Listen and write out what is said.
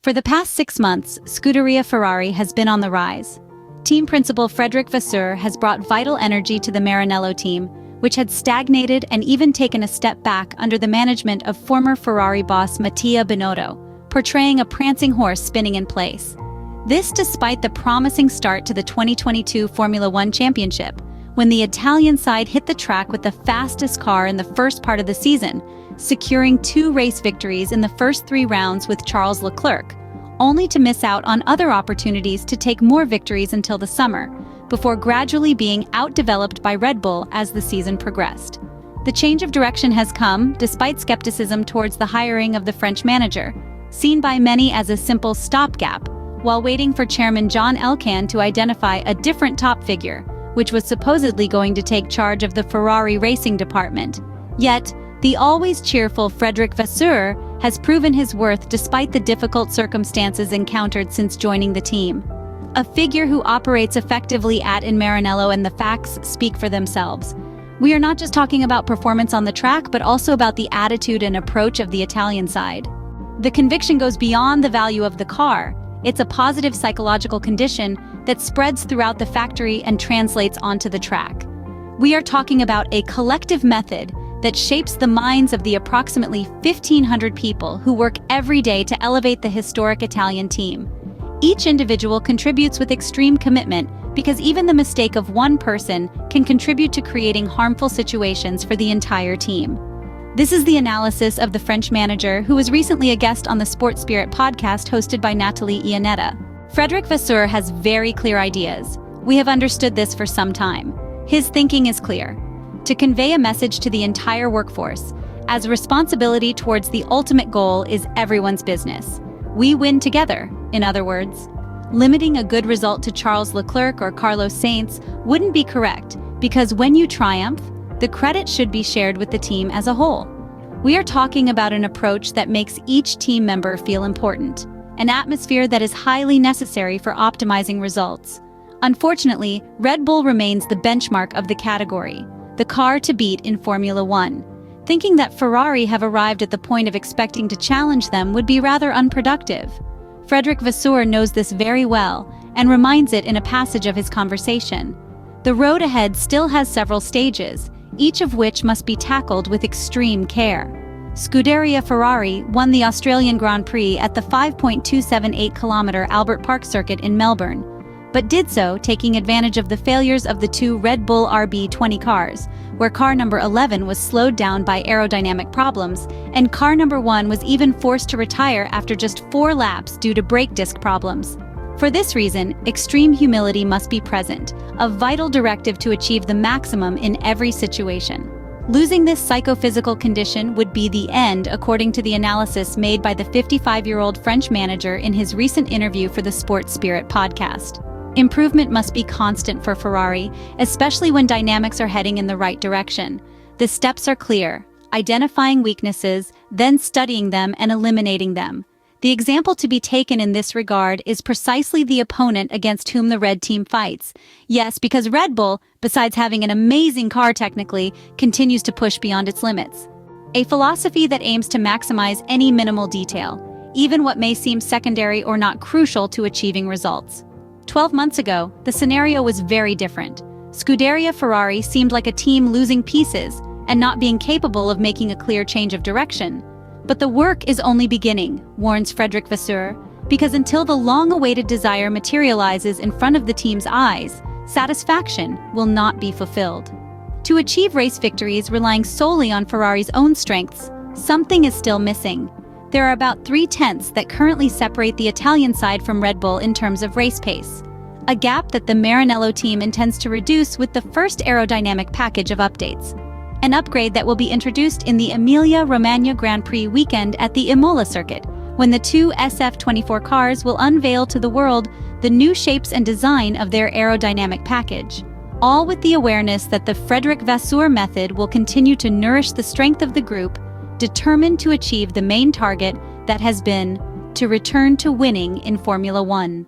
For the past 6 months, Scuderia Ferrari has been on the rise. Team principal Frederic Vasseur has brought vital energy to the Maranello team, which had stagnated and even taken a step back under the management of former Ferrari boss Mattia Binotto, portraying a prancing horse spinning in place. This despite the promising start to the 2022 Formula One Championship, when the Italian side hit the track with the fastest car in the first part of the season, securing 2 race victories in the first 3 rounds with Charles Leclerc, only to miss out on other opportunities to take more victories until the summer, before gradually being outdeveloped by Red Bull as the season progressed. The change of direction has come despite skepticism towards the hiring of the French manager, seen by many as a simple stopgap, while waiting for Chairman John Elkann to identify a different top figure, which was supposedly going to take charge of the Ferrari Racing Department. Yet, the always cheerful Frederic Vasseur has proven his worth despite the difficult circumstances encountered since joining the team. A figure who operates effectively in Maranello, and the facts speak for themselves. We are not just talking about performance on the track, but also about the attitude and approach of the Italian side. The conviction goes beyond the value of the car. It's a positive psychological condition that spreads throughout the factory and translates onto the track. We are talking about a collective method that shapes the minds of the approximately 1,500 people who work every day to elevate the historic Italian team. Each individual contributes with extreme commitment, because even the mistake of one person can contribute to creating harmful situations for the entire team. This is the analysis of the French manager who was recently a guest on the Sports Spirit podcast hosted by Nathalie Iannetta. Frederic Vasseur has very clear ideas. We have understood this for some time. His thinking is clear: to convey a message to the entire workforce, as responsibility towards the ultimate goal is everyone's business. We win together, in other words. Limiting a good result to Charles Leclerc or Carlos Sainz wouldn't be correct, because when you triumph, the credit should be shared with the team as a whole. We are talking about an approach that makes each team member feel important, an atmosphere that is highly necessary for optimizing results. Unfortunately, Red Bull remains the benchmark of the category, the car to beat in Formula One. Thinking that Ferrari have arrived at the point of expecting to challenge them would be rather unproductive. Frederic Vasseur knows this very well, and reminds it in a passage of his conversation. The road ahead still has several stages, each of which must be tackled with extreme care. Scuderia Ferrari won the Australian Grand Prix at the 5.278-kilometre Albert Park circuit in Melbourne, but did so taking advantage of the failures of the 2 Red Bull RB20 cars, where car number 11 was slowed down by aerodynamic problems, and car number 1 was even forced to retire after just 4 laps due to brake disc problems. For this reason, extreme humility must be present, a vital directive to achieve the maximum in every situation. Losing this psychophysical condition would be the end, according to the analysis made by the 55-year-old French manager in his recent interview for the Sports Spirit podcast. Improvement must be constant for Ferrari, especially when dynamics are heading in the right direction. The steps are clear: identifying weaknesses, then studying them and eliminating them. The example to be taken in this regard is precisely the opponent against whom the Red team fights. Yes, because Red Bull, besides having an amazing car technically, continues to push beyond its limits. A philosophy that aims to maximize any minimal detail, even what may seem secondary or not crucial to achieving results. 12 months ago, the scenario was very different. Scuderia Ferrari seemed like a team losing pieces and not being capable of making a clear change of direction. But the work is only beginning, warns Frederic Vasseur, because until the long-awaited desire materializes in front of the team's eyes, satisfaction will not be fulfilled. To achieve race victories relying solely on Ferrari's own strengths, something is still missing. There are about 3/10 that currently separate the Italian side from Red Bull in terms of race pace, a gap that the Maranello team intends to reduce with the first aerodynamic package of updates, an upgrade that will be introduced in the Emilia-Romagna Grand Prix weekend at the Imola circuit, when the 2 SF24 cars will unveil to the world the new shapes and design of their aerodynamic package, all with the awareness that the Frederic Vasseur method will continue to nourish the strength of the group, determined to achieve the main target that has been to return to winning in Formula One.